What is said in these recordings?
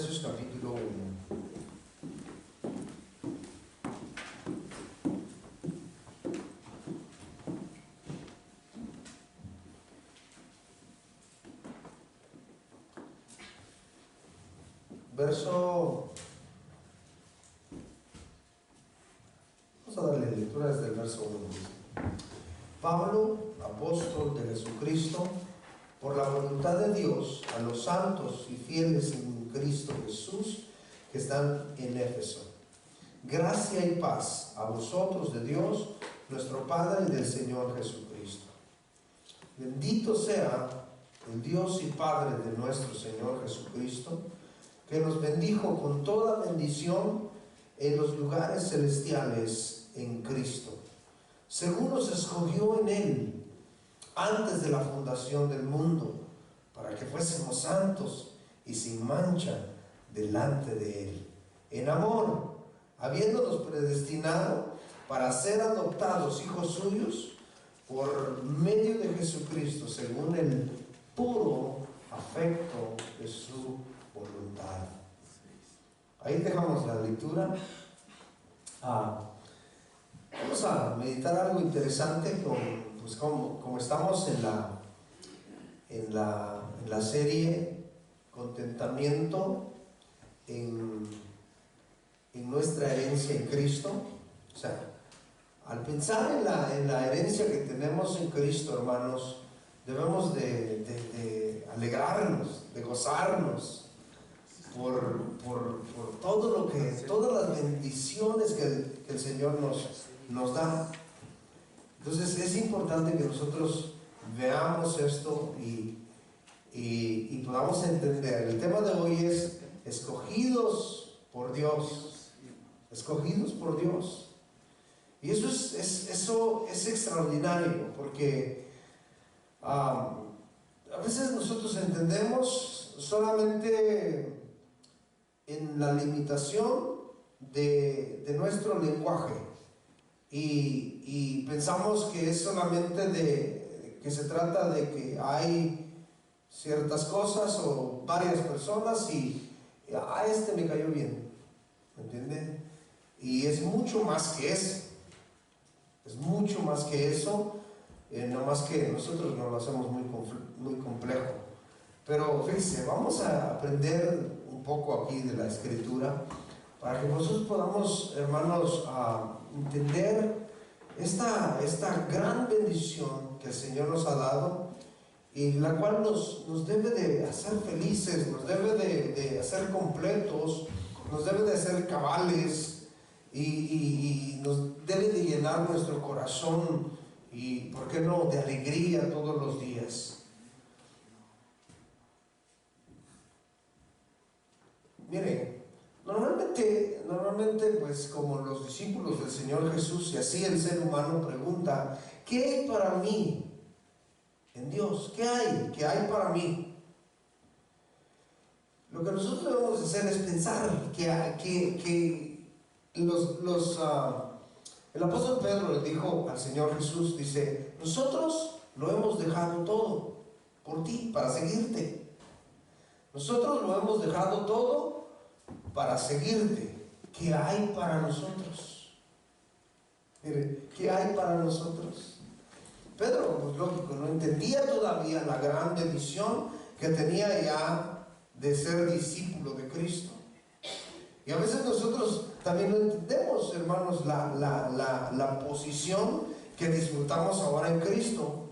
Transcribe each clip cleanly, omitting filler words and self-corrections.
Efesios capítulo 1. Vamos a darle lectura desde el verso 1. Pablo, apóstol de Jesucristo, por la voluntad de Dios, a los santos y fieles en Cristo Jesús que están en Éfeso. Gracia y paz a vosotros de Dios, nuestro Padre, y del Señor Jesucristo. Bendito sea el Dios y Padre de nuestro Señor Jesucristo, que nos bendijo con toda bendición en los lugares celestiales en Cristo, según nos escogió en Él antes de la fundación del mundo, para que fuésemos santos y sin mancha delante de Él, en amor, habiéndonos predestinado para ser adoptados hijos suyos por medio de Jesucristo, según el puro afecto de su voluntad. Ahí dejamos la lectura. Vamos a meditar algo interesante como estamos en la serie Contentamiento en nuestra herencia en Cristo. O sea, al pensar en la herencia que tenemos en Cristo, hermanos, debemos de alegrarnos, de gozarnos por todas las bendiciones que el Señor nos da. Entonces es importante que nosotros veamos esto y podamos entender. El tema de hoy es escogidos por Dios. Escogidos por Dios. Y eso es extraordinario, porque a veces nosotros entendemos solamente en la limitación de nuestro lenguaje y pensamos que es solamente que se trata de que hay ciertas cosas o varias personas y este me cayó bien, ¿me entienden? Y es mucho más que eso, es mucho más que eso, no más que nosotros nos lo hacemos muy complejo. Pero fíjense, vamos a aprender un poco aquí de la Escritura para que nosotros podamos, hermanos, entender esta gran bendición que el Señor nos ha dado y la cual nos debe de hacer felices, nos debe de hacer completos, nos debe de hacer cabales y nos debe de llenar nuestro corazón y, ¿por qué no?, de alegría todos los días. Miren, normalmente pues como los discípulos del Señor Jesús y así el ser humano pregunta: ¿qué hay para mí en Dios? ¿Qué hay? ¿Qué hay para mí? Lo que nosotros debemos hacer es pensar que el apóstol Pedro le dijo al Señor Jesús, dice: nosotros lo hemos dejado todo por ti, para seguirte. Nosotros lo hemos dejado todo para seguirte. ¿Qué hay para nosotros? Mire, ¿qué hay para nosotros? Pedro, pues lógico, no entendía todavía la gran bendición que tenía ya de ser discípulo de Cristo. Y a veces nosotros también no entendemos, hermanos, la posición que disfrutamos ahora en Cristo.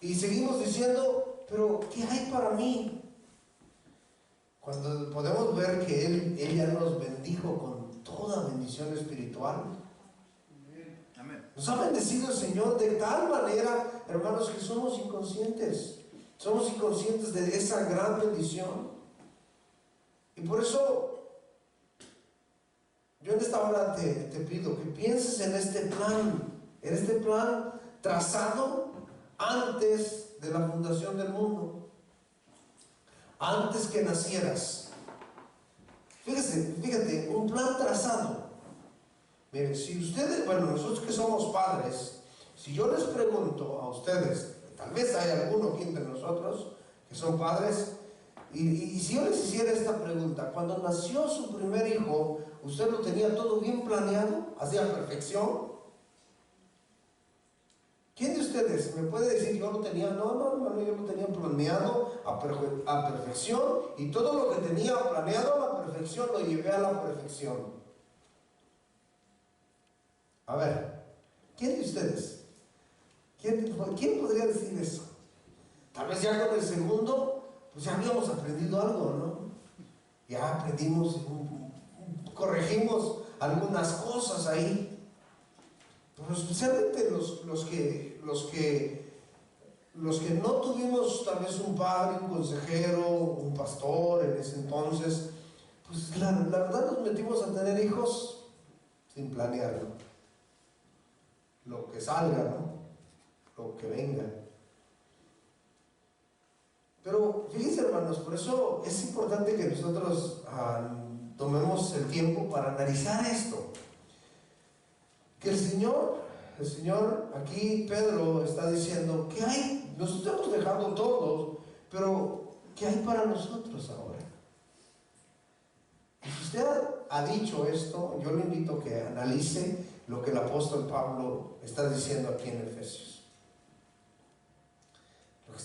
Y seguimos diciendo: pero ¿qué hay para mí? Cuando podemos ver que Él ya nos bendijo con toda bendición espiritual. Amén. Nos ha bendecido el Señor de tal manera, hermanos, que somos inconscientes. Somos inconscientes de esa gran bendición. Y por eso yo en esta hora te pido que pienses en este plan trazado antes de la fundación del mundo, antes que nacieras. Fíjate, un plan trazado. Miren, si ustedes, nosotros que somos padres, si yo les pregunto a ustedes, tal vez hay alguno aquí entre nosotros que son padres, Y si yo les hiciera esta pregunta, cuando nació su primer hijo, ¿usted lo tenía todo bien planeado, hacia perfección? ¿Quién de ustedes me puede decir yo lo tenía? No, hermano, yo lo tenía planeado a perfección, y todo lo que tenía planeado a la perfección lo llevé a la perfección. A ver, ¿quién de ustedes? ¿Quién podría decir eso? Tal vez ya con el segundo, pues ya habíamos aprendido algo, ¿no? Ya aprendimos, corregimos algunas cosas ahí. Pero especialmente los que no tuvimos tal vez un padre, un consejero, un pastor en ese entonces, pues la verdad nos metimos a tener hijos sin planearlo. Lo que salga, ¿no? Lo que venga. Pero fíjense, hermanos, por eso es importante que nosotros tomemos el tiempo para analizar esto. Que el Señor, aquí Pedro está diciendo, ¿qué hay? Nos estamos dejando todos, pero ¿qué hay para nosotros ahora? Y si usted ha dicho esto, yo le invito a que analice lo que el apóstol Pablo está diciendo aquí en Efesios.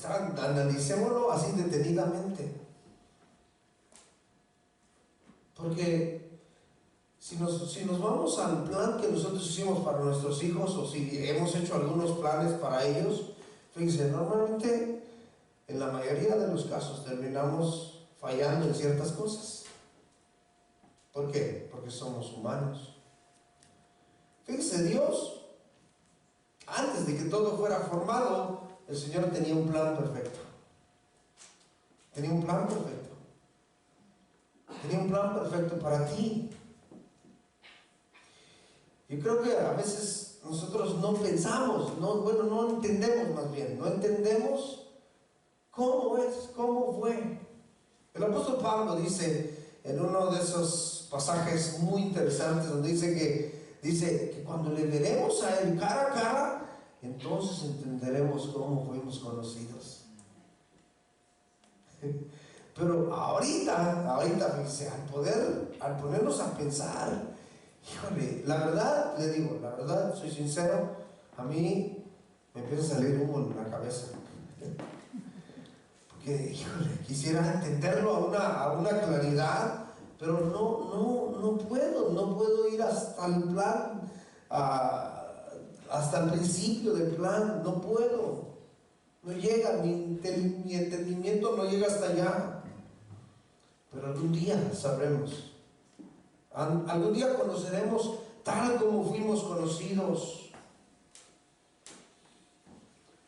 Analicémoslo así detenidamente. Porque si nos vamos al plan que nosotros hicimos para nuestros hijos, o si hemos hecho algunos planes para ellos, fíjense, normalmente en la mayoría de los casos terminamos fallando en ciertas cosas. ¿Por qué? Porque somos humanos. Fíjense, Dios, antes de que todo fuera formado, el Señor tenía un plan perfecto. Tenía un plan perfecto. Tenía un plan perfecto para ti. Yo creo que a veces nosotros no pensamos, no entendemos más bien, no entendemos cómo fue. El apóstol Pablo dice en uno de esos pasajes muy interesantes donde dice que cuando le veremos a Él cara a cara, entonces entenderemos cómo fuimos conocidos. Pero ahorita, fíjese, al ponernos a pensar, híjole, la verdad, le digo, la verdad, soy sincero, a mí me empieza a salir humo en la cabeza. Porque, híjole, quisiera entenderlo a una claridad, pero no puedo ir hasta el plan, hasta el principio del plan, no puedo. No llega, mi entendimiento no llega hasta allá. Pero algún día sabremos. Algún día conoceremos tal como fuimos conocidos.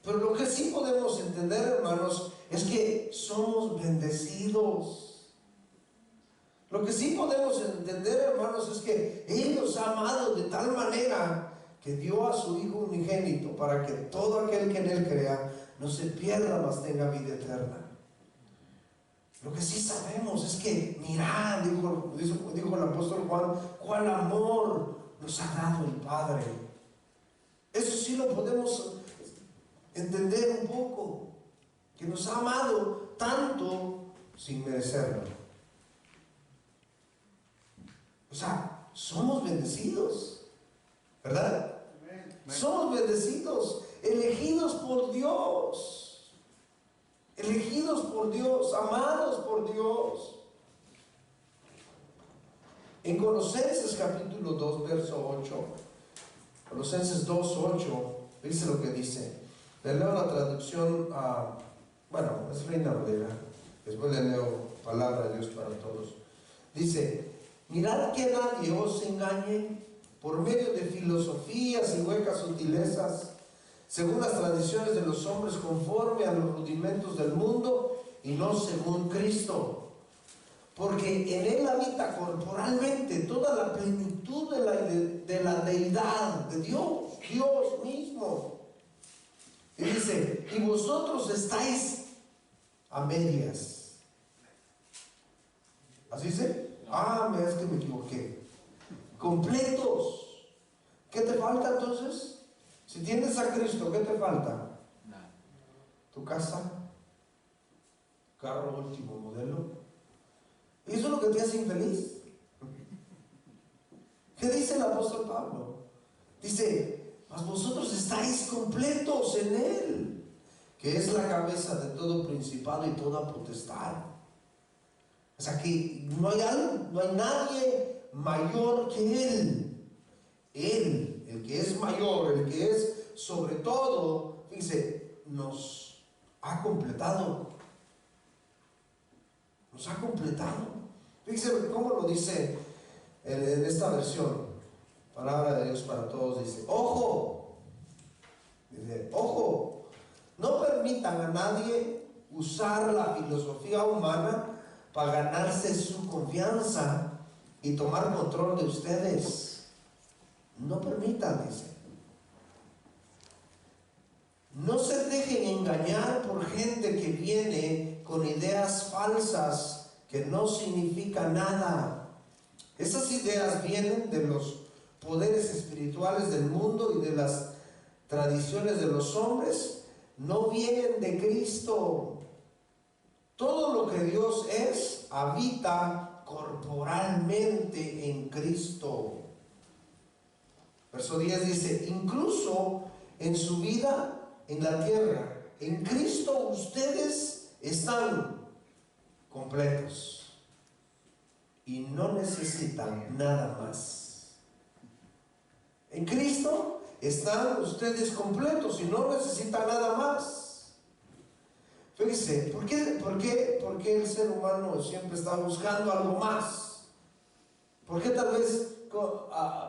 Pero lo que sí podemos entender, hermanos, es que somos bendecidos. Lo que sí podemos entender, hermanos, es que Él nos ha amado de tal manera que dio a su Hijo unigénito para que todo aquel que en Él crea no se pierda, mas tenga vida eterna. Lo que sí sabemos es que, mirad, dijo el apóstol Juan, cuál amor nos ha dado el Padre. Eso sí lo podemos entender un poco, que nos ha amado tanto sin merecerlo. O sea, somos bendecidos, ¿verdad? Amén. Somos bendecidos, elegidos por Dios. Elegidos por Dios, amados por Dios. En Colosenses capítulo 2, verso 8, Colosenses 2, 8, dice lo que dice. Le leo la traducción es Reina Valera, después le leo palabra de Dios para todos. Dice: mirad que nadie os engañe por medio de filosofías y huecas sutilezas, según las tradiciones de los hombres, conforme a los rudimentos del mundo y no según Cristo. Porque en Él habita corporalmente toda la plenitud de la deidad, de Dios mismo. Y dice: y vosotros estáis a medias. ¿Así dice? Es que me equivoqué. Completos. ¿Qué te falta entonces? Si tienes a Cristo, ¿qué te falta? Nada. ¿Tu casa? carro último modelo. ¿Y eso es lo que te hace infeliz? ¿Qué dice el apóstol Pablo? Dice, mas vosotros estáis completos en Él, que es la cabeza de todo principado y toda potestad. O sea que no hay nadie mayor que Él. Él, el que es mayor, el que es sobre todo, dice, nos ha completado. Nos ha completado. Fíjense cómo lo dice en esta versión, palabra de Dios para todos. Dice, ojo, no permitan a nadie usar la filosofía humana para ganarse su confianza y tomar control de ustedes. No permitan, dice. No se dejen engañar por gente que viene con ideas falsas que no significan nada. Esas ideas vienen de los poderes espirituales del mundo y de las tradiciones de los hombres, no vienen de Cristo. Todo lo que Dios es habita corporalmente en Cristo. Verso 10 dice, incluso en su vida en la tierra, en Cristo ustedes están completos y no necesitan nada más. En Cristo están ustedes completos y no necesitan nada más. Fíjense, ¿por qué el ser humano siempre está buscando algo más? ¿Por qué tal vez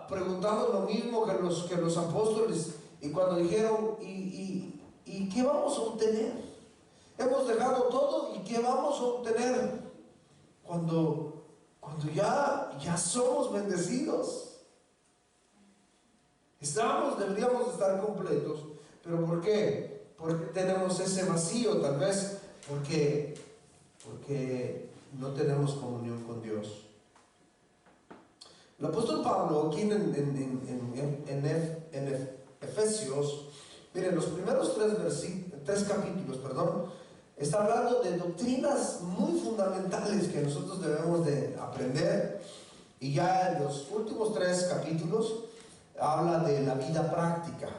preguntamos lo mismo que los apóstoles? Y cuando dijeron, ¿y qué vamos a obtener? Hemos dejado todo, ¿y qué vamos a obtener? Cuando ya somos bendecidos. Deberíamos estar completos. ¿Pero por qué? Porque tenemos ese vacío, tal vez porque no tenemos comunión con Dios. El apóstol Pablo, aquí en Efesios, miren, los primeros tres capítulos, está hablando de doctrinas muy fundamentales que nosotros debemos de aprender, y ya en los últimos 3 capítulos habla de la vida práctica.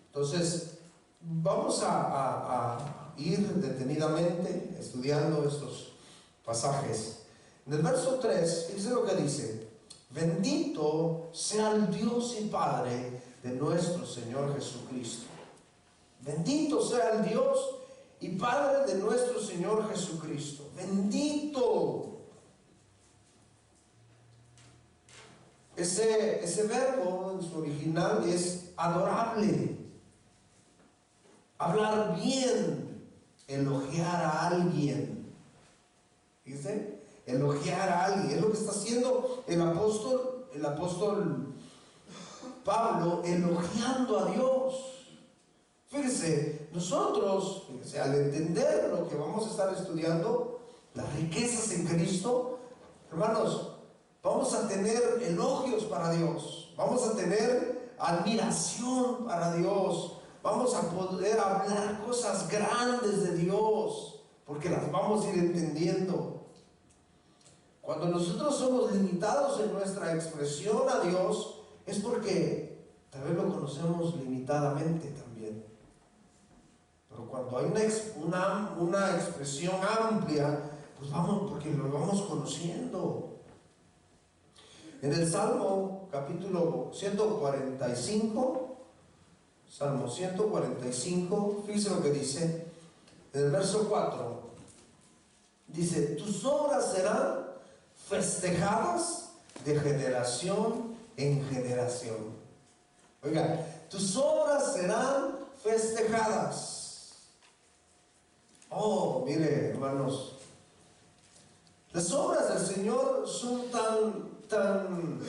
Entonces vamos a ir detenidamente estudiando estos pasajes. En el verso 3, fíjense lo que dice: bendito sea el Dios y Padre de nuestro Señor Jesucristo. Bendito sea el Dios y Padre de nuestro Señor Jesucristo. Bendito. Ese verbo en su original es adorable. Hablar bien, elogiar a alguien. ¿Dice? Elogiar a alguien. Es lo que está haciendo el apóstol Pablo, elogiando a Dios. Fíjense, nosotros, al entender lo que vamos a estar estudiando, las riquezas en Cristo, hermanos, vamos a tener elogios para Dios, vamos a tener admiración para Dios, vamos a poder hablar cosas grandes de Dios, porque las vamos a ir entendiendo. Cuando nosotros somos limitados en nuestra expresión a Dios, es porque tal vez lo conocemos limitadamente también. Pero cuando hay una expresión amplia, pues vamos, porque lo vamos conociendo. En el Salmo capítulo 145, Salmo 145, fíjense lo que dice en el verso 4. Dice: tus obras serán festejadas de generación en generación. Oiga, tus obras serán festejadas. Oh, mire, hermanos, las obras del Señor son tan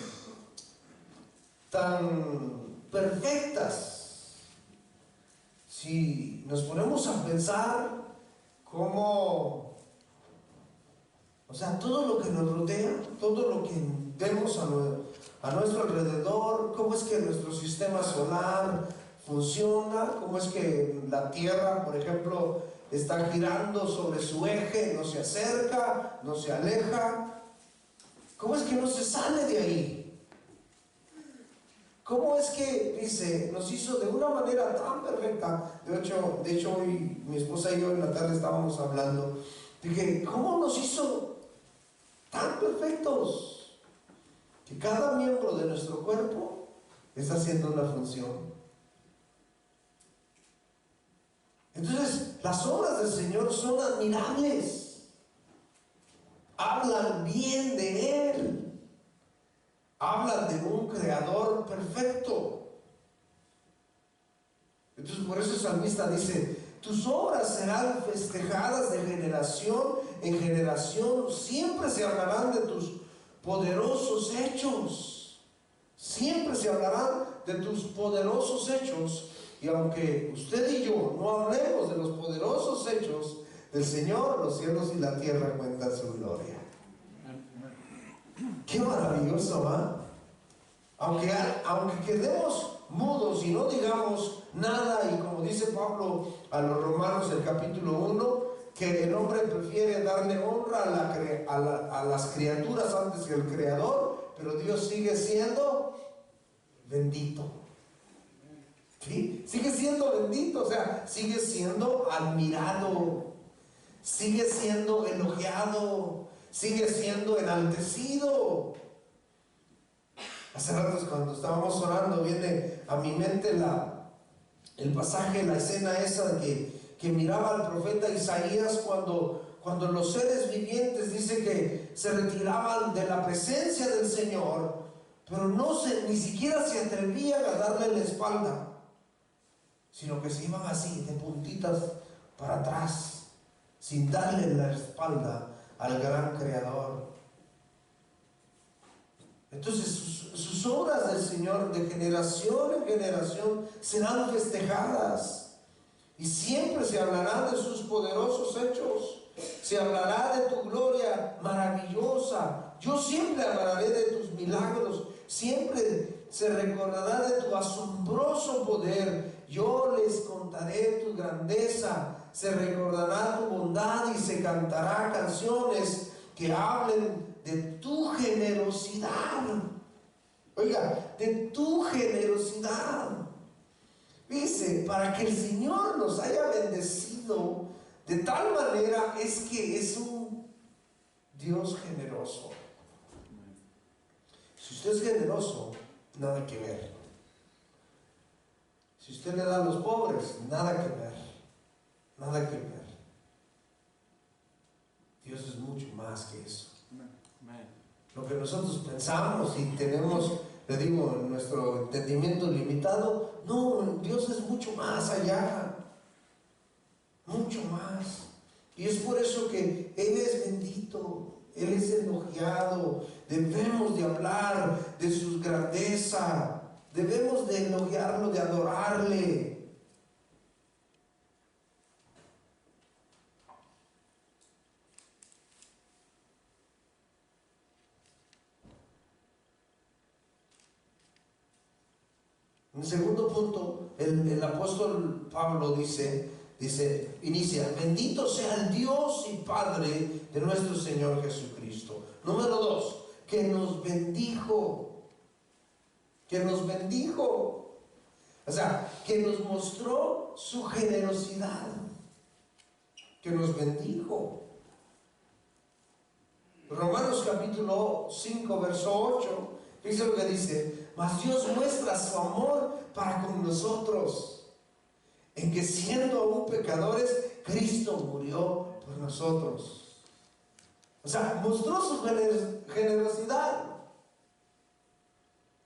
perfectas. Si nos ponemos a pensar cómo, o sea, todo lo que nos rodea, todo lo que vemos a nuestro alrededor, cómo es que nuestro sistema solar funciona, cómo es que la Tierra, por ejemplo, está girando sobre su eje, no se acerca, no se aleja. ¿Cómo es que no se sale de ahí? ¿Cómo es que, dice, nos hizo de una manera tan perfecta? De hecho hoy mi esposa y yo en la tarde estábamos hablando de que ¿cómo nos hizo tan perfectos? Que cada miembro de nuestro cuerpo está haciendo una función. Entonces, las obras del Señor son admirables. Hablan bien de Él. Hablan de un creador perfecto. Entonces, por eso el salmista dice: tus obras serán festejadas de generación en generación. Siempre se hablarán de tus poderosos hechos. Siempre se hablarán de tus poderosos hechos. Y aunque usted y yo no hablemos de los poderosos hechos del Señor, los cielos y la tierra cuentan su gloria. Qué maravilloso, ¿va? Aunque quedemos mudos y no digamos nada, y como dice Pablo a los Romanos, el capítulo 1, que el hombre prefiere darle honra a las criaturas antes que al Creador, pero Dios sigue siendo bendito. ¿Sí? Sigue siendo bendito, o sea, sigue siendo admirado, sigue siendo elogiado, sigue siendo enaltecido. Hace ratos cuando estábamos orando viene a mi mente el pasaje, la escena esa que miraba al profeta Isaías cuando los seres vivientes, dice que se retiraban de la presencia del Señor, pero ni siquiera se atrevían a darle la espalda, sino que se iban así de puntitas para atrás, sin darle la espalda al gran Creador. Entonces sus obras del Señor de generación en generación serán festejadas, y siempre se hablará de sus poderosos hechos. Se hablará de tu gloria maravillosa. Yo siempre hablaré de tus milagros. Siempre se recordará de tu asombroso poder. Yo les contaré tu grandeza. Se recordará tu bondad y se cantará canciones que hablen de tu generosidad. Oiga, de tu generosidad. Dice, para que el Señor nos haya bendecido de tal manera, es que es un Dios generoso. Si usted es generoso, nada que ver. Si usted le da a los pobres, nada que ver. Nada que ver. Dios es mucho más que eso. Lo que nosotros pensamos y tenemos, le digo, nuestro entendimiento limitado, no, Dios es mucho más allá. Mucho más. Y es por eso que Él es bendito, Él es elogiado. Debemos de hablar de su grandeza, debemos de elogiarlo, de adorarle. En el segundo punto, el apóstol Pablo inicia: bendito sea el Dios y Padre de nuestro Señor Jesucristo. Número 2, que nos bendijo. Que nos bendijo. O sea, que nos mostró su generosidad. Que nos bendijo. Romanos capítulo 5, verso 8, dice lo que dice: mas Dios muestra su amor para con nosotros, en que siendo aún pecadores, Cristo murió por nosotros. O sea, mostró su generosidad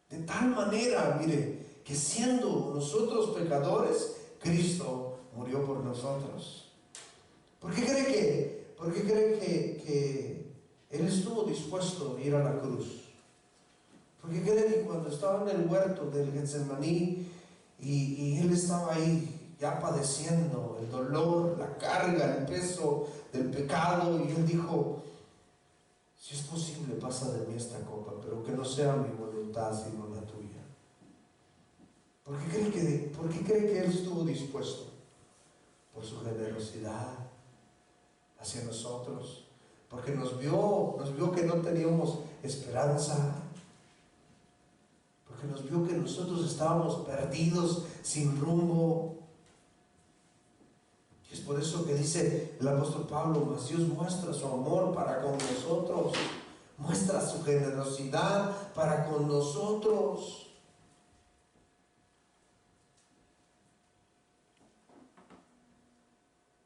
de tal manera, mire, que siendo nosotros pecadores, Cristo murió por nosotros. ¿Por qué cree que Él estuvo dispuesto a ir a la cruz? Porque cree que cuando estaba en el huerto del Getsemaní y Él estaba ahí ya padeciendo el dolor, la carga, el peso del pecado, y Él dijo: si es posible, pasa de mí esta copa, pero que no sea mi voluntad sino la tuya? ¿Por qué cree que Él estuvo dispuesto? por su generosidad hacia nosotros, porque nos vio que no teníamos esperanza, porque nos vio que nosotros estábamos perdidos, sin rumbo. Y es por eso que dice el apóstol Pablo: mas Dios muestra su amor para con nosotros, muestra su generosidad para con nosotros.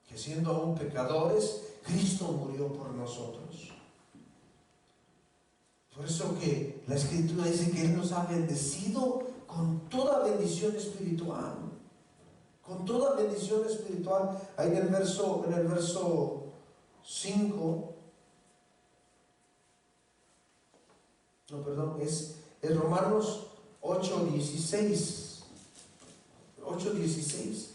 Que siendo aún pecadores, Cristo murió por nosotros. Por eso que la Escritura dice que Él nos ha bendecido con toda bendición espiritual. Con toda bendición espiritual. Ahí en el verso 5. No, perdón, es Romanos 8:16. 8:16.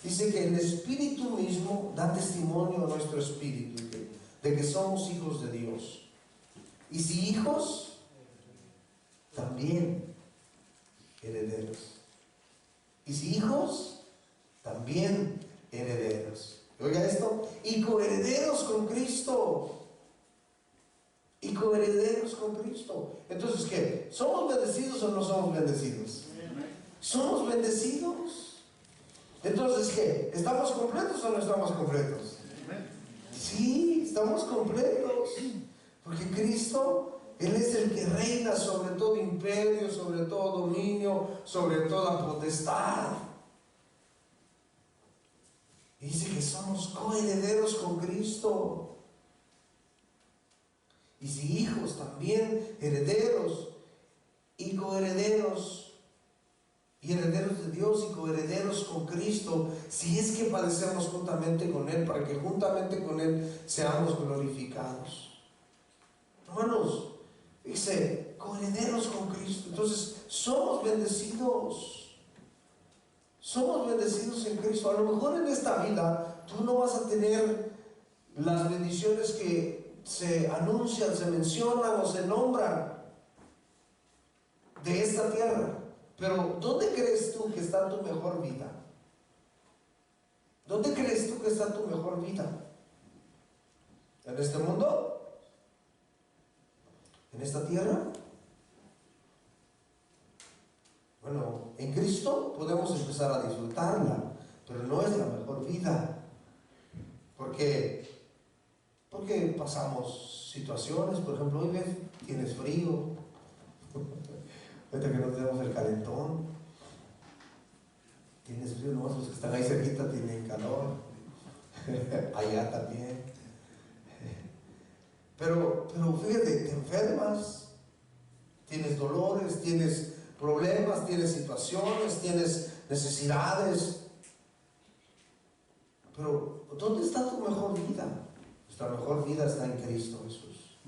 Dice que el Espíritu mismo da testimonio a nuestro espíritu de que somos hijos de Dios. Y si hijos, también herederos. Y si hijos, también herederos. Oiga esto, y coherederos con Cristo. Y coherederos con Cristo. Entonces, ¿qué? ¿Somos bendecidos o no somos bendecidos? Somos bendecidos. Entonces, ¿qué? ¿Estamos completos o no estamos completos? Sí, estamos completos. Porque Cristo, Él es el que reina sobre todo imperio, sobre todo dominio, sobre toda potestad. Y dice que somos coherederos con Cristo. Y si hijos, también herederos y coherederos. Y herederos de Dios y coherederos con Cristo, si es que padecemos juntamente con Él, para que juntamente con Él seamos glorificados. Hermanos, dice, coherederos con Cristo. Entonces, somos bendecidos. Somos bendecidos en Cristo. A lo mejor en esta vida tú no vas a tener las bendiciones que se anuncian, se mencionan o se nombran de esta tierra. Pero ¿dónde crees tú que está tu mejor vida? ¿Dónde crees tú que está tu mejor vida? ¿En este mundo? ¿En esta tierra? Bueno, en Cristo podemos empezar a disfrutarla, pero no es la mejor vida. Porque pasamos situaciones, por ejemplo, hoy ves, tienes frío. Ahorita que no tenemos el calentón, tienes frío, ¿no? Los que están ahí cerquita tienen calor, allá también. Pero fíjate, te enfermas, tienes dolores, tienes problemas, tienes situaciones, tienes necesidades. Pero ¿dónde está tu mejor vida? Nuestra mejor vida está en Cristo Jesús.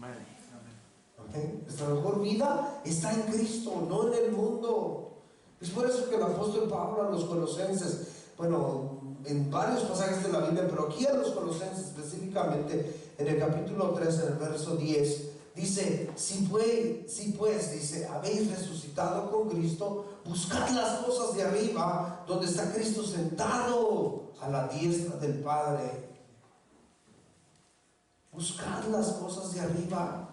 ¿Okay? Nuestra mejor vida está en Cristo, no en el mundo. Es por eso que el apóstol Pablo a los colosenses, bueno, en varios pasajes de la Biblia, pero aquí a los colosenses específicamente, en el capítulo 3, en el verso 10, dice: si pues, dice, habéis resucitado con Cristo, buscad las cosas de arriba, donde está Cristo sentado a la diestra del Padre. Buscad las cosas de arriba.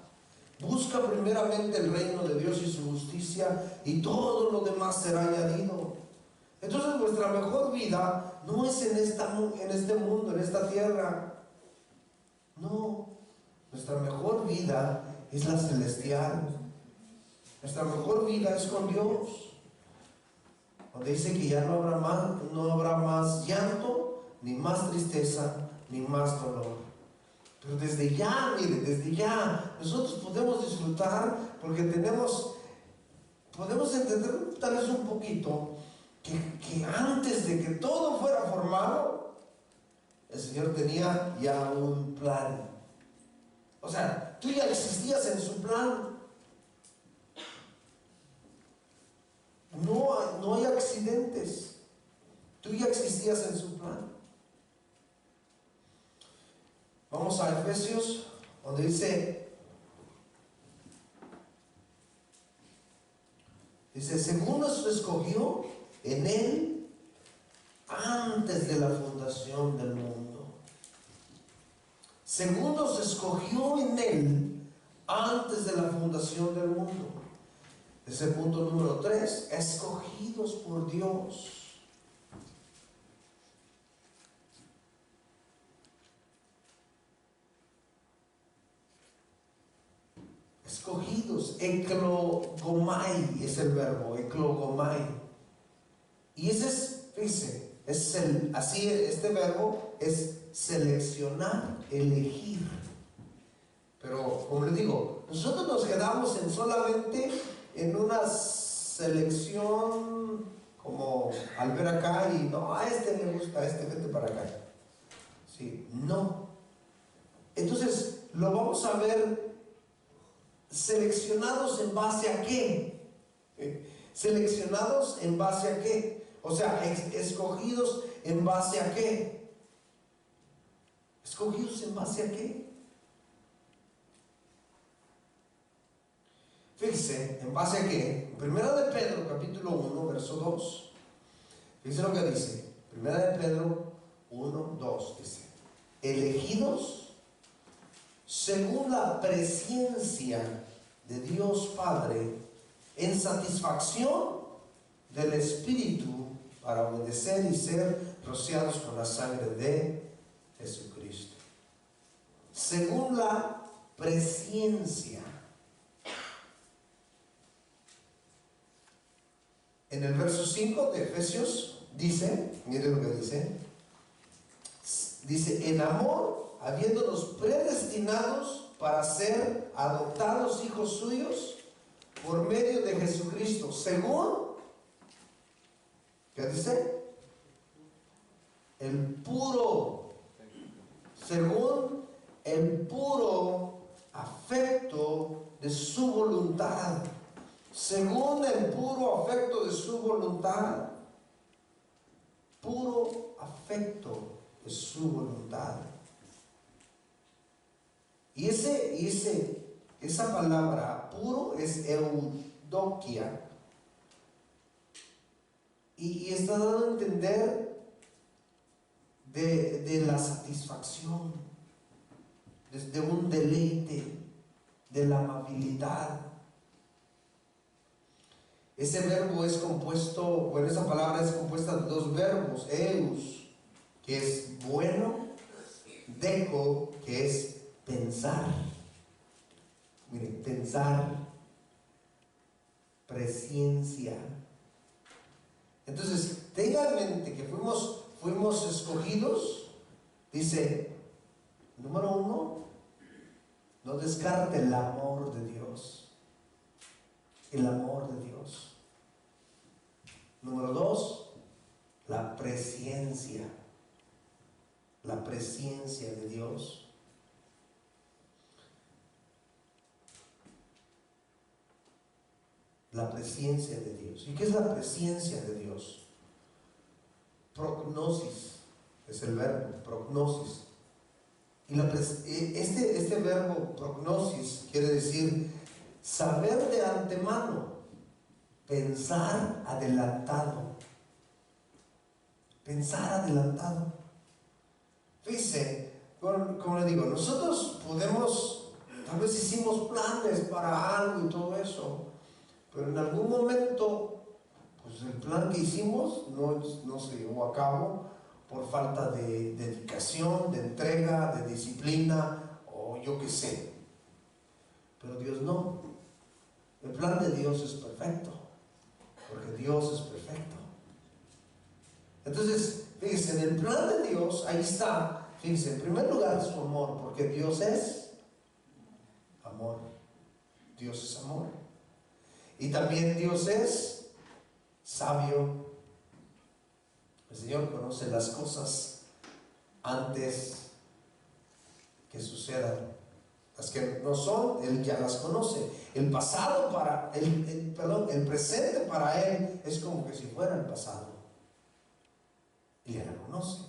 Busca primeramente el reino de Dios y su justicia, y todo lo demás será añadido. Entonces nuestra mejor vida no es en este mundo, en esta tierra. No, nuestra mejor vida es la celestial. Nuestra mejor vida es con Dios, donde dice que ya no habrá más llanto, ni más tristeza, ni más dolor. Pero desde ya, mire, desde ya nosotros podemos disfrutar, porque podemos entender tal vez un poquito que antes de que todo fuera formado, el Señor tenía ya un plan. O sea, tú ya existías en su plan. No hay accidentes. Tú ya existías en su plan. Vamos a Efesios, donde dice, según nos escogió en Él antes de la fundación fundación del mundo. Según nos escogió en Él antes de la fundación del mundo. Ese es el punto número 3, escogidos por Dios. Escogidos, eklogomai es el verbo, eklogomai. Y ese es, fíjense, este verbo es seleccionar, elegir. Pero, como les digo, nosotros nos quedamos solamente en una selección, como al ver acá y no, a este me gusta, a este vete para acá. Sí, no. Entonces, lo vamos a ver seleccionados en base a qué. Seleccionados en base a qué. O sea, escogidos en base a qué. ¿Escogidos en base a qué? Fíjense, ¿en base a qué? Primera de Pedro, capítulo 1, verso 2. Fíjense lo que dice. Primera de Pedro 1, 2 dice: elegidos según la presciencia de Dios Padre, en satisfacción del Espíritu, para obedecer y ser rociados con la sangre de Jesucristo. Según la presciencia. En el verso 5 de Efesios dice, miren lo que dice: dice, en amor, habiéndonos predestinados para ser adoptados hijos suyos por medio de Jesucristo, según, ¿qué dice? El puro, según el puro afecto de su voluntad. Según el puro afecto de su voluntad. Puro afecto de su voluntad. Y esa palabra puro es eudokia. Y está dando a entender de la satisfacción, de un deleite, de la amabilidad. Ese verbo es compuesto, bueno, esa palabra es compuesta de dos verbos: eus, que es bueno; deco, que es pensar. Miren, pensar, presciencia. Entonces, tengan en mente que fuimos escogidos. Dice, número 1, no descarte el amor de Dios. El amor de Dios. Número 2, la presciencia. La presciencia de Dios. La presciencia de Dios. ¿Y qué es la presciencia de Dios? Prognosis es el verbo, prognosis. Y este verbo prognosis quiere decir saber de antemano, pensar adelantado. Pensar adelantado. Fíjense, como le digo, nosotros podemos, tal vez hicimos planes para algo y todo eso, pero en algún momento, pues el plan que hicimos no se llevó a cabo por falta de dedicación, de entrega, de disciplina, o yo qué sé. Pero Dios no. El plan de Dios es perfecto, porque Dios es perfecto. Entonces, fíjense, en el plan de Dios, ahí está, fíjense, en primer lugar su amor, porque Dios es amor. Dios es amor. Y también Dios es sabio. El Señor conoce las cosas antes que sucedan. Las que no son, Él ya las conoce. El pasado el presente para Él es como que si fuera el pasado. Y ya la conoce.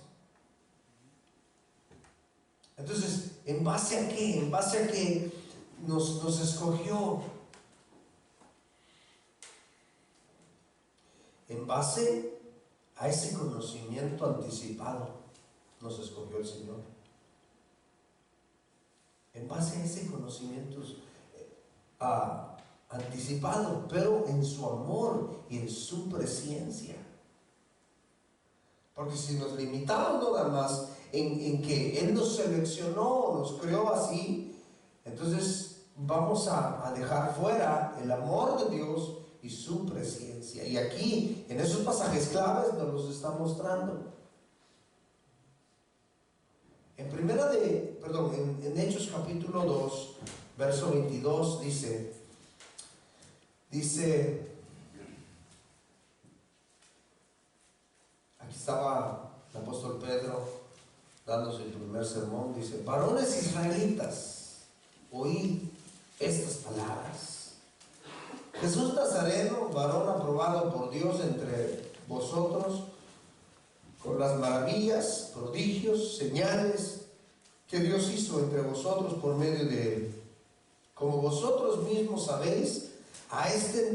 Entonces, ¿en base a qué? En base a que nos escogió. En base a ese conocimiento anticipado. nos escogió el Señor. En base a ese conocimiento anticipado, pero en su amor y en su presencia. Porque si nos limitamos nada más en que Él nos seleccionó, nos creó así, entonces vamos a dejar fuera el amor de Dios y su presencia. Y aquí, en esos pasajes claves, nos los está mostrando. En Hechos capítulo 2, verso 22, dice, aquí estaba el apóstol Pedro dando su primer sermón, dice: varones israelitas, oíd estas palabras. Jesús Nazareno, varón aprobado por Dios entre vosotros, con las maravillas, prodigios, señales que Dios hizo entre vosotros por medio de Él. Como vosotros mismos sabéis, a este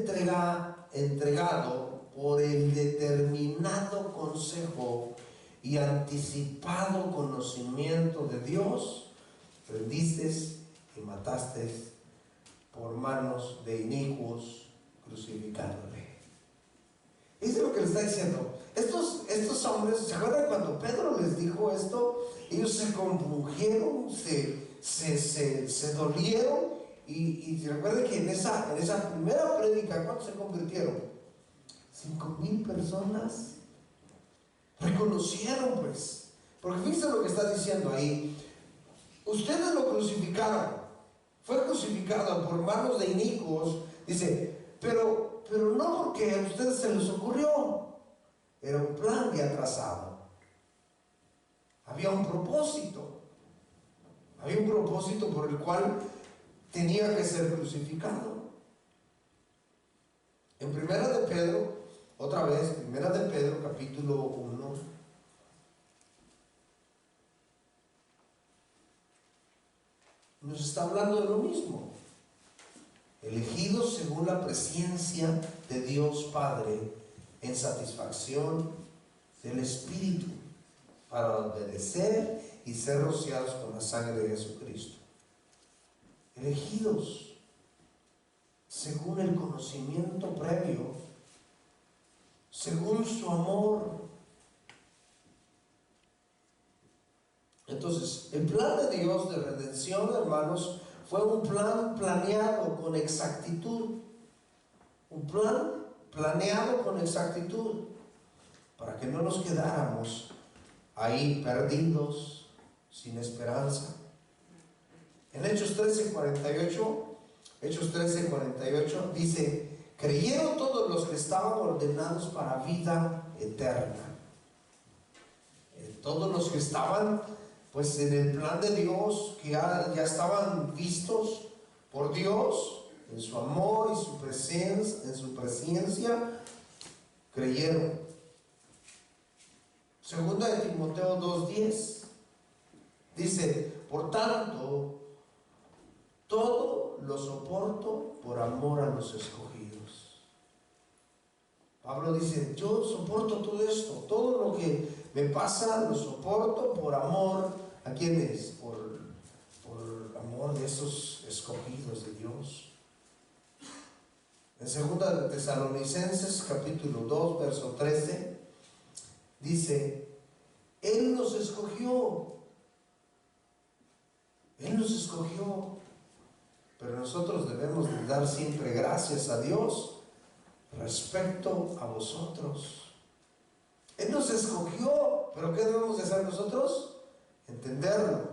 entregado por el determinado consejo y anticipado conocimiento de Dios, prendisteis y matasteis por manos de inicuos, crucificándole. Eso es lo que le está diciendo. Estos hombres, ¿se acuerdan cuando Pedro les dijo esto? Ellos se compungieron, se dolieron, y recuerden que en esa primera prédica, ¿cuántos se convirtieron? 5,000 personas reconocieron, pues. Porque fíjense lo que está diciendo ahí. Ustedes lo crucificaron, fue crucificado por manos de inicuos, dice, pero no porque a ustedes se les ocurrió, era un plan ya trazado. Había un propósito por el cual tenía que ser crucificado. En Primera de Pedro, otra vez, Primera de Pedro, capítulo 1, nos está hablando de lo mismo. Elegidos según la presencia de Dios Padre en satisfacción del Espíritu, para obedecer y ser rociados con la sangre de Jesucristo. Elegidos según el conocimiento previo, según su amor. Entonces, el plan de Dios de redención, hermanos, fue un plan planeado con exactitud. Un plan planeado con exactitud, para que no nos quedáramos ahí perdidos, sin esperanza. En Hechos 13:48 dice: creyeron todos los que estaban ordenados para vida eterna. Todos los que estaban pues en el plan de Dios, que ya estaban vistos por Dios en su amor y su presencia, creyeron. Segunda de Timoteo 2:10 dice: por tanto, todo lo soporto por amor a los escogidos. Pablo dice: yo soporto todo esto, todo lo que me pasa lo soporto por amor. ¿A quiénes? Por amor de esos escogidos de Dios. En Segunda de Tesalonicenses capítulo 2 verso 13 dice: Él nos escogió, pero nosotros debemos de dar siempre gracias a Dios respecto a vosotros. Él nos escogió, pero ¿qué debemos de hacer nosotros? Entenderlo,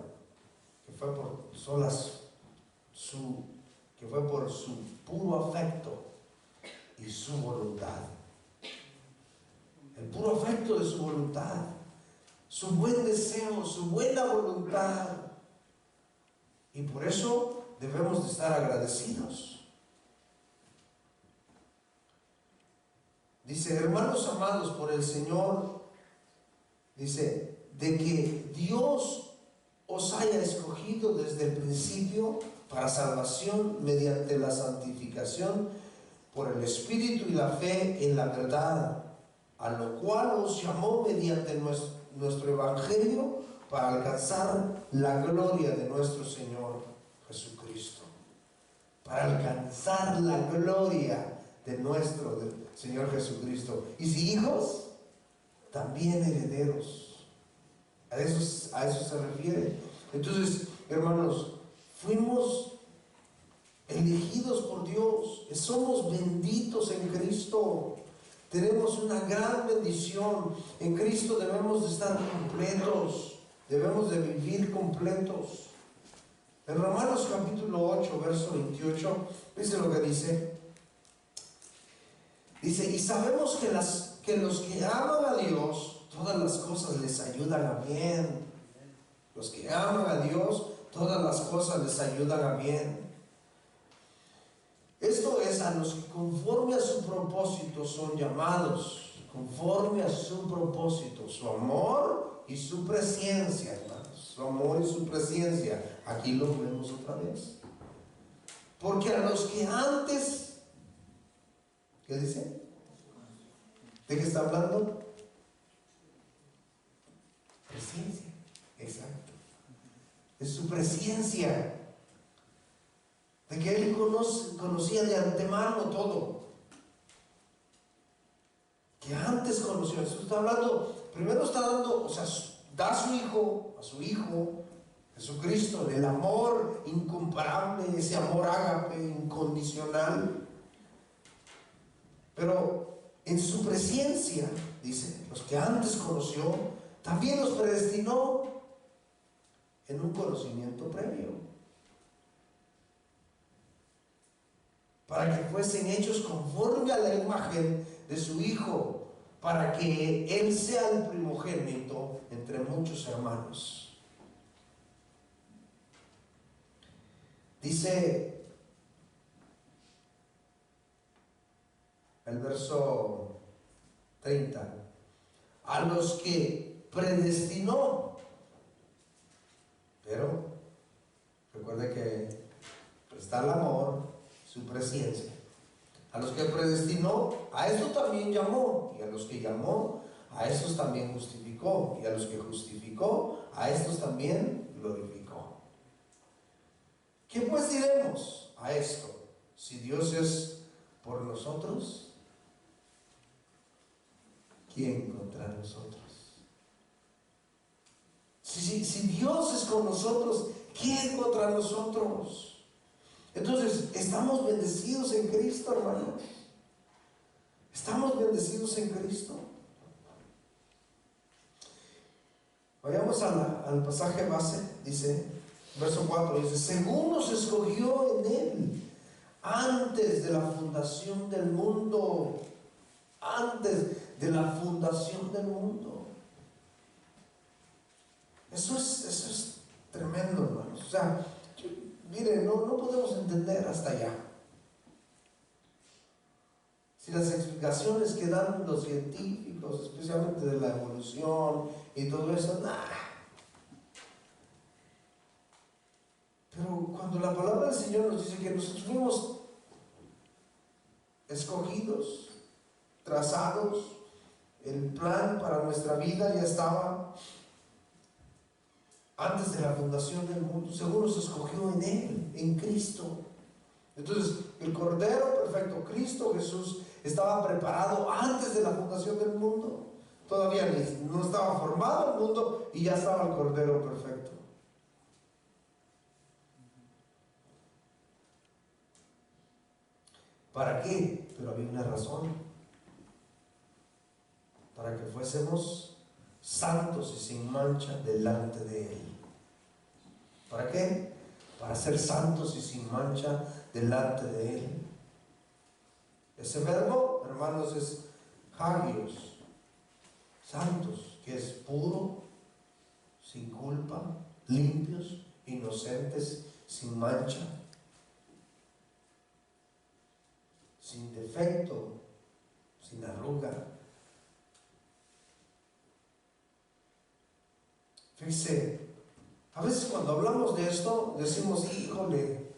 que fue por su puro afecto y su voluntad. El puro afecto de su voluntad, su buen deseo, su buena voluntad. Y por eso debemos de estar agradecidos. Dice: hermanos amados por el Señor, dice, de que Dios os haya escogido desde el principio para salvación mediante la santificación por el Espíritu y la fe en la verdad, a lo cual os llamó mediante nuestro evangelio para alcanzar la gloria de nuestro Señor Jesucristo. Para alcanzar la gloria de nuestro Señor Jesucristo. Y si hijos, también herederos. A eso se refiere. Entonces, hermanos, fuimos elegidos por Dios, somos benditos en Cristo, tenemos una gran bendición. En Cristo debemos de estar completos, debemos de vivir completos. En Romanos capítulo 8, verso 28, dice lo que dice. Dice, y sabemos que los que aman a Dios, todas las cosas les ayudan a bien. Los que aman a Dios, todas las cosas les ayudan a bien. Esto es a los que conforme a su propósito son llamados, conforme a su propósito, su amor y su presencia, hermanos, su amor y su presencia. Aquí lo vemos otra vez. Porque a los que antes, ¿qué dice? ¿De qué está hablando? Presencia, exacto. Es su presencia. De que Él conocía de antemano todo. Que antes conoció. Eso está hablando, primero está dando, o sea, da a su Hijo, Jesucristo, el amor incomparable, ese amor ágape, incondicional. Pero en su presencia, dice, los que antes conoció, también los predestinó en un conocimiento previo, para que fuesen hechos conforme a la imagen de su Hijo, para que Él sea el primogénito entre muchos hermanos. Dice el verso 30, a los que predestinó, pero recuerde que está el amor, su presencia. A los que predestinó, a estos también llamó, y a los que llamó, a estos también justificó, y a los que justificó, a estos también glorificó. ¿Qué pues diremos a esto? Si Dios es por nosotros, ¿quién contra nosotros? Si Dios es con nosotros, ¿quién contra nosotros? Entonces, estamos bendecidos en Cristo, hermanos. Estamos bendecidos en Cristo. Vayamos al pasaje base, dice, verso 4, dice, según nos escogió en Él, antes de la fundación del mundo, antes de la fundación del mundo. Eso es tremendo, hermanos. O sea, miren, no podemos entender hasta allá. Si las explicaciones que dan los científicos, especialmente de la evolución y todo eso, nada. Pero cuando la palabra del Señor nos dice que nosotros fuimos escogidos, trazados, el plan para nuestra vida ya estaba antes de la fundación del mundo, según nos escogió en Él, en Cristo. Entonces, el Cordero perfecto, Cristo Jesús, estaba preparado antes de la fundación del mundo. Todavía no estaba formado el mundo y ya estaba el Cordero perfecto. ¿Para qué? Pero había una razón. Para que fuésemos santos y sin mancha delante de Él. ¿Para qué? Para ser santos y sin mancha delante de Él. Ese verbo, hermanos, es hagios, santos, que es puro, sin culpa, limpios, inocentes, sin mancha, sin defecto, sin arruga. Fíjese, a veces cuando hablamos de esto, decimos, híjole,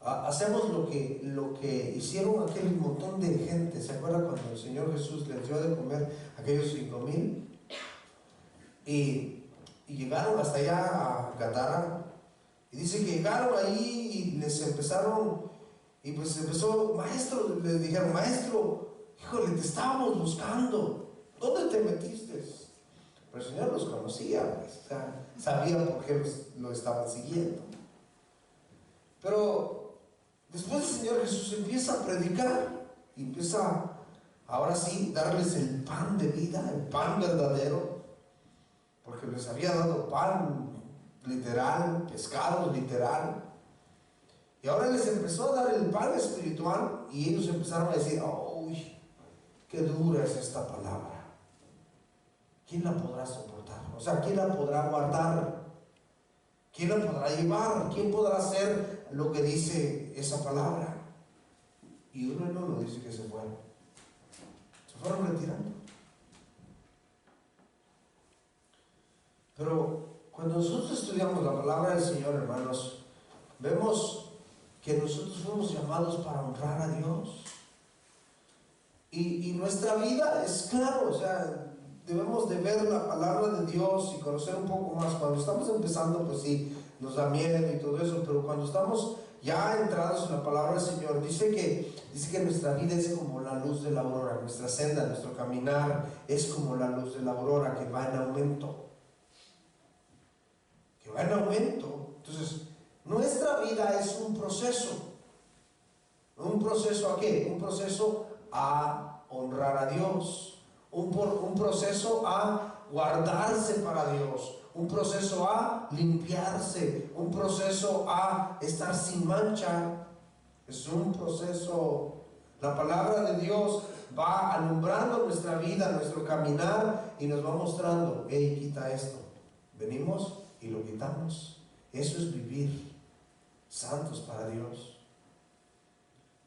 hacemos lo que hicieron aquel montón de gente. ¿Se acuerdan cuando el Señor Jesús les dio de comer a aquellos 5,000? Y llegaron hasta allá a Gadara, y dice que llegaron ahí y les empezaron, y pues empezó, maestro, les dijeron, maestro, híjole, te estábamos buscando, ¿dónde te metiste? Pero el Señor los conocía, pues, o sea, sabía por qué lo estaban siguiendo. Pero después el Señor Jesús empieza a predicar y empieza, ahora sí, darles el pan de vida, el pan verdadero, porque les había dado pan literal, pescado literal, y ahora les empezó a dar el pan espiritual, y ellos empezaron a decir, uy, qué dura es esta palabra, ¿quién la podrá soportar? O sea, ¿quién la podrá guardar? ¿Quién la podrá llevar? ¿Quién podrá hacer lo que dice esa palabra? Y uno en uno dice que se fueron retirando. Pero cuando nosotros estudiamos la palabra del Señor, hermanos, vemos que nosotros fuimos llamados para honrar a Dios. Y nuestra vida es claro, o sea, debemos de ver la palabra de Dios y conocer un poco más. Cuando estamos empezando, pues sí, nos da miedo y todo eso, pero cuando estamos ya entrados en la palabra del Señor, dice que nuestra vida es como la luz de la aurora, nuestra senda, nuestro caminar es como la luz de la aurora que va en aumento. Que va en aumento. Entonces, nuestra vida es un proceso. ¿Un proceso a qué? Un proceso a honrar a Dios. Un proceso a guardarse para Dios. Un proceso a limpiarse. Un proceso a estar sin mancha. Es un proceso. La palabra de Dios va alumbrando nuestra vida, nuestro caminar, y nos va mostrando, hey, quita esto. Venimos y lo quitamos. Eso es vivir santos para Dios.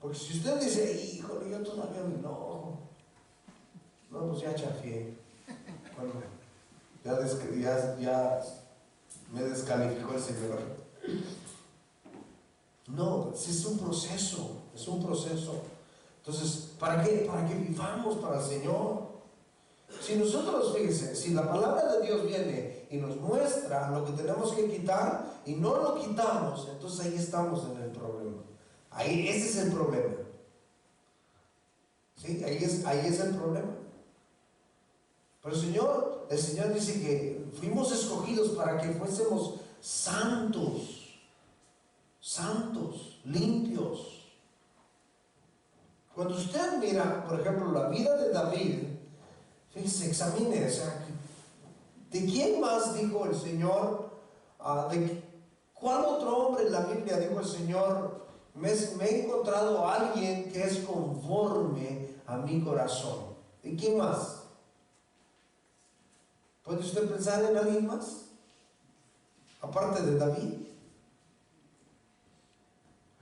Porque si usted dice, híjole, yo todavía no, pues ya chafié. Bueno, ya me descalificó el Señor. No, es un proceso, es un proceso. Entonces, ¿para qué? Para que vivamos para el Señor. Si nosotros, fíjense, si la palabra de Dios viene y nos muestra lo que tenemos que quitar y no lo quitamos, entonces ahí estamos en el problema. Ese es el problema. ¿Sí? Ahí es el problema. Pero el Señor dice que fuimos escogidos para que fuésemos santos, limpios. Cuando usted mira, por ejemplo, la vida de David, fíjese, examine, o sea, ¿de quién más dijo el Señor? ¿De cuál otro hombre en la Biblia dijo el Señor? Me he encontrado a alguien que es conforme a mi corazón. ¿De quién más? ¿Puede usted pensar en alguien más? Aparte de David.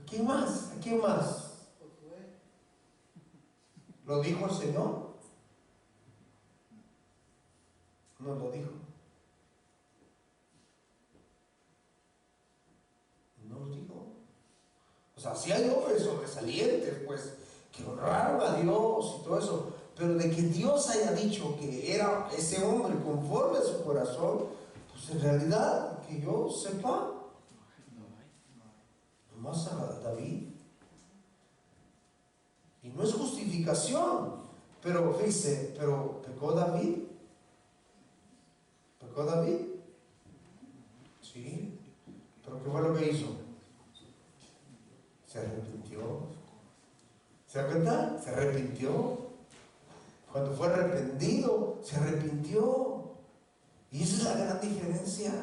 ¿A quién más? ¿A quién más? ¿Lo dijo el Señor? No lo dijo. No lo dijo. O sea, sí hay hombres sobresalientes, pues, que honraron a Dios y todo eso, pero de que Dios haya dicho que era ese hombre conforme a su corazón, pues en realidad, que yo sepa, nomás a David. Y no es justificación, pero fíjese, pero ¿pecó David? ¿Pecó David? Sí, pero ¿qué fue lo que hizo? Se arrepintió. ¿Se da cuenta? Se arrepintió. Cuando fue arrepentido, se arrepintió. Y esa es la gran diferencia.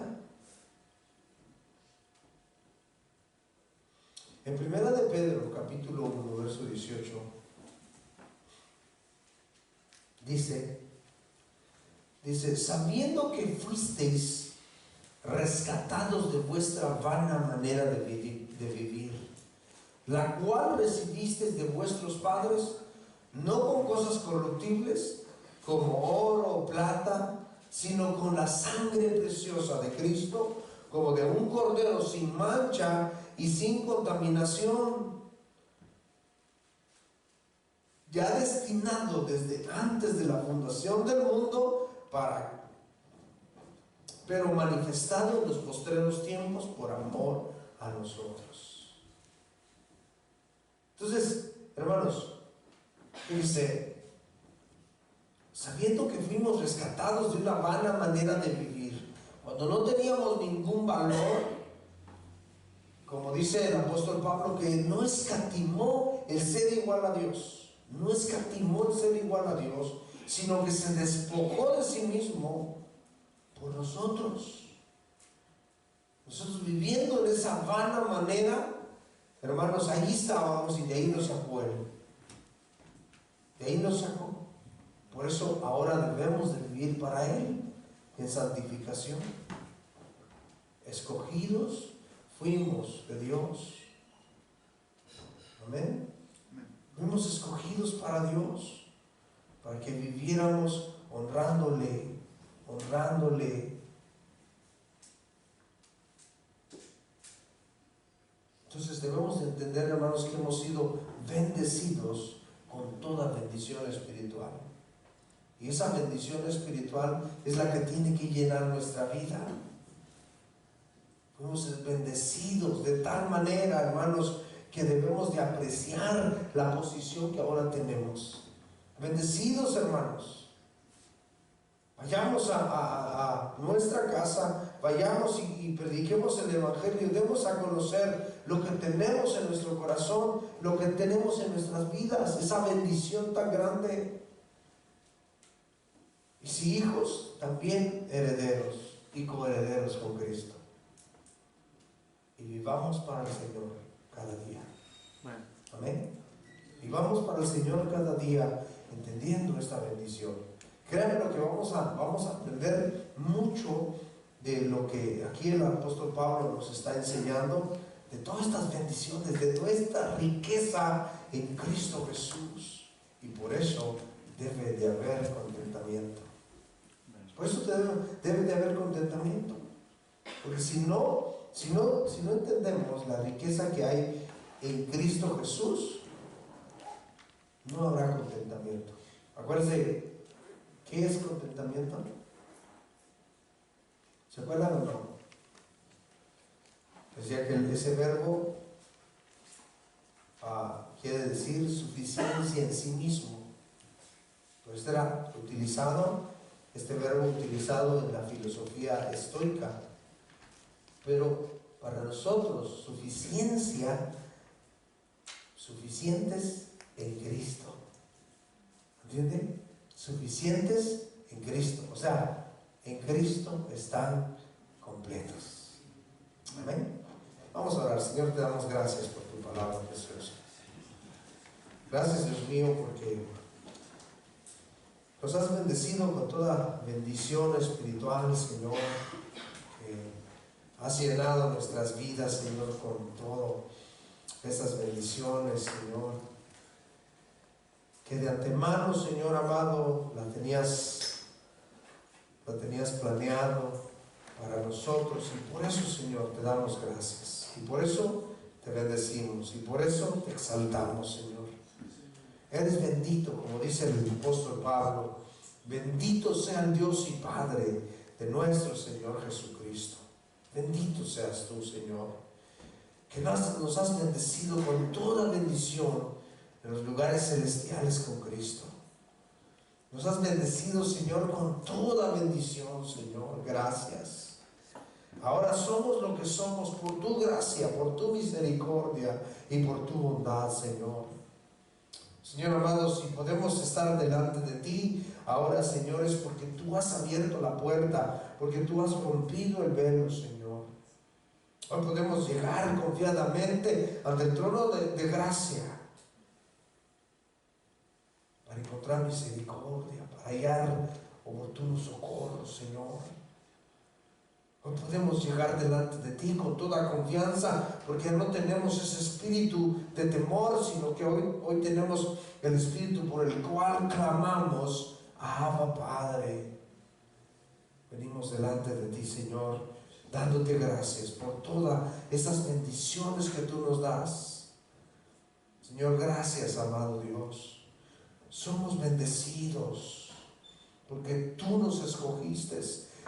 En Primera de Pedro, capítulo 1, verso 18, dice, sabiendo que fuisteis rescatados de vuestra vana manera de vivir, la cual recibisteis de vuestros padres, no con cosas corruptibles, como oro o plata, sino con la sangre preciosa de Cristo, como de un cordero sin mancha y sin contaminación, ya destinado desde antes de la fundación del mundo, pero manifestado en los postreros tiempos por amor a nosotros. Entonces, hermanos, dice, sabiendo que fuimos rescatados de una vana manera de vivir, cuando no teníamos ningún valor, como dice el apóstol Pablo, que no escatimó el ser igual a Dios, no escatimó el ser igual a Dios, sino que se despojó de sí mismo por nosotros. Nosotros viviendo en esa vana manera, hermanos, ahí estábamos y de ahí nos sacó Él. De ahí nos sacó. Por eso ahora debemos de vivir para Él en santificación. Escogidos fuimos de Dios. Amén. Fuimos escogidos para Dios, para que viviéramos honrándole. Entonces debemos de entender, hermanos, que hemos sido bendecidos con toda bendición espiritual. Y esa bendición espiritual es la que tiene que llenar nuestra vida. Fuimos bendecidos de tal manera, hermanos, que debemos de apreciar la posición que ahora tenemos. Bendecidos, hermanos. Vayamos a nuestra casa, vayamos y prediquemos el Evangelio, demos a conocer lo que tenemos en nuestro corazón, lo que tenemos en nuestras vidas, esa bendición tan grande. Y si hijos, también herederos y coherederos con Cristo. Y vivamos para el Señor cada día. Amén. Vivamos para el Señor cada día, entendiendo esta bendición. Créanme lo que vamos a aprender mucho de lo que aquí el apóstol Pablo nos está enseñando, de todas estas bendiciones, de toda esta riqueza en Cristo Jesús. Y por eso debe de haber contentamiento. Por eso debe de haber contentamiento. Porque si no entendemos la riqueza que hay en Cristo Jesús, no habrá contentamiento. Acuérdense, ¿qué es contentamiento? ¿Se acuerdan o no? Decía que ese verbo quiere decir suficiencia en sí mismo. Pues este verbo utilizado en la filosofía estoica. Pero para nosotros, suficientes en Cristo. ¿Entienden? Suficientes en Cristo. O sea, en Cristo están completos. Amén. Vamos a orar. Señor, te damos gracias por tu palabra, Jesús. Gracias, Dios mío, porque nos has bendecido con toda bendición espiritual, Señor. Has llenado nuestras vidas, Señor, con todas esas bendiciones, Señor, que de antemano, Señor amado, la tenías planeado para nosotros, y por eso, Señor, te damos gracias, y por eso te bendecimos, y por eso te exaltamos, Señor. Eres bendito, como dice el apóstol Pablo. Bendito sea el Dios y Padre de nuestro Señor Jesucristo. Bendito seas tú, Señor, que nos has bendecido con toda bendición en los lugares celestiales con Cristo. Nos has bendecido, Señor, con toda bendición, Señor. Gracias. Ahora somos lo que somos por tu gracia, por tu misericordia y por tu bondad, Señor. Señor amado, si podemos estar delante de ti ahora, Señor, es porque tú has abierto la puerta, porque tú has rompido el velo, Señor. Hoy podemos llegar confiadamente ante el trono de gracia para encontrar misericordia, para hallar oportuno socorro, Señor. Hoy podemos llegar delante de ti con toda confianza, porque no tenemos ese espíritu de temor, sino que hoy tenemos el espíritu por el cual clamamos: Abba, Padre. Venimos delante de ti, Señor, dándote gracias por todas estas bendiciones que tú nos das. Señor, gracias, amado Dios. Somos bendecidos porque tú nos escogiste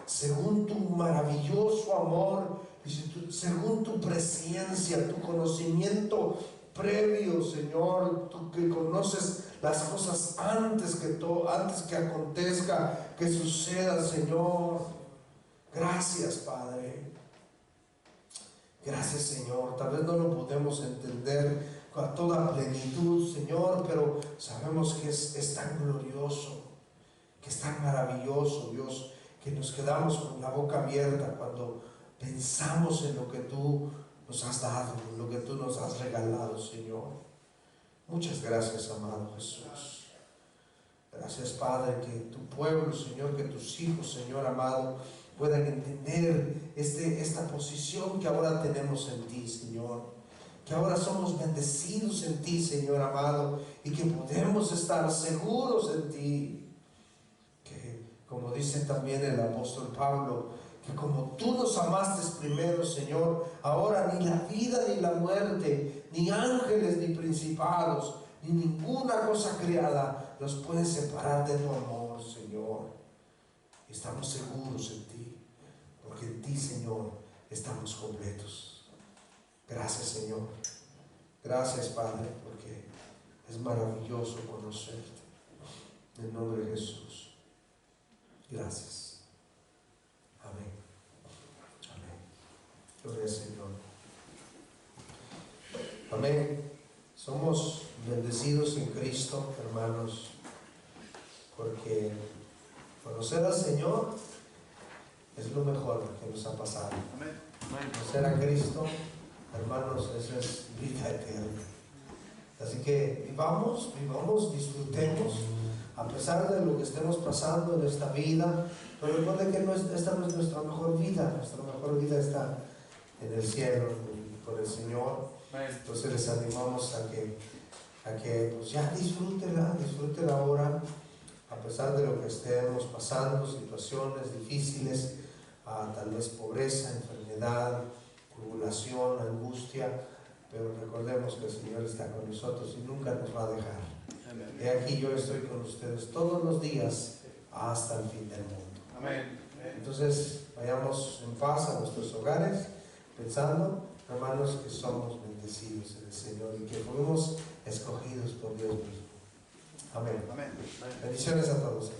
según tu maravilloso amor y según tu presencia, tu conocimiento previo, Señor. Tú que conoces las cosas antes que acontezca, que suceda, Señor. Gracias, Padre. Gracias, Señor. Tal vez no lo podemos entender a toda plenitud, Señor, pero sabemos que es tan glorioso, que es tan maravilloso, Dios, que nos quedamos con la boca abierta cuando pensamos en lo que tú nos has dado, en lo que tú nos has regalado, Señor. Muchas gracias, amado Jesús. Gracias, Padre, que tu pueblo, Señor, que tus hijos, Señor amado, puedan entender esta posición que ahora tenemos en ti, Señor. Que ahora somos bendecidos en ti, Señor amado, y que podemos estar seguros en ti. Que, como dice también el apóstol Pablo, que como tú nos amaste primero, Señor, ahora ni la vida ni la muerte, ni ángeles ni principados, ni ninguna cosa creada nos puede separar de tu amor, Señor. Estamos seguros en ti, porque en ti, Señor, estamos completos. Gracias, Señor. Gracias, Padre, porque es maravilloso conocerte. En el nombre de Jesús. Gracias. Amén. Amén. Gloria al Señor. Amén. Somos bendecidos en Cristo, hermanos, porque conocer al Señor es lo mejor que nos ha pasado. Amén. Conocer a Cristo, hermanos, eso es vida eterna. Así que vivamos, disfrutemos, a pesar de lo que estemos pasando en esta vida. Pero recuerden que esta no es nuestra mejor vida. Nuestra mejor vida está en el cielo, con el Señor. Entonces les animamos a que pues ya disfruten ahora, a pesar de lo que estemos pasando, situaciones difíciles, tal vez pobreza, enfermedad, tribulación, angustia, pero recordemos que el Señor está con nosotros y nunca nos va a dejar. Amén. He aquí, yo estoy con ustedes todos los días hasta el fin del mundo. Amén. Entonces vayamos en paz a nuestros hogares, pensando, hermanos, que somos bendecidos en el Señor y que fuimos escogidos por Dios mismo. Amén. Amén. Bendiciones a todos.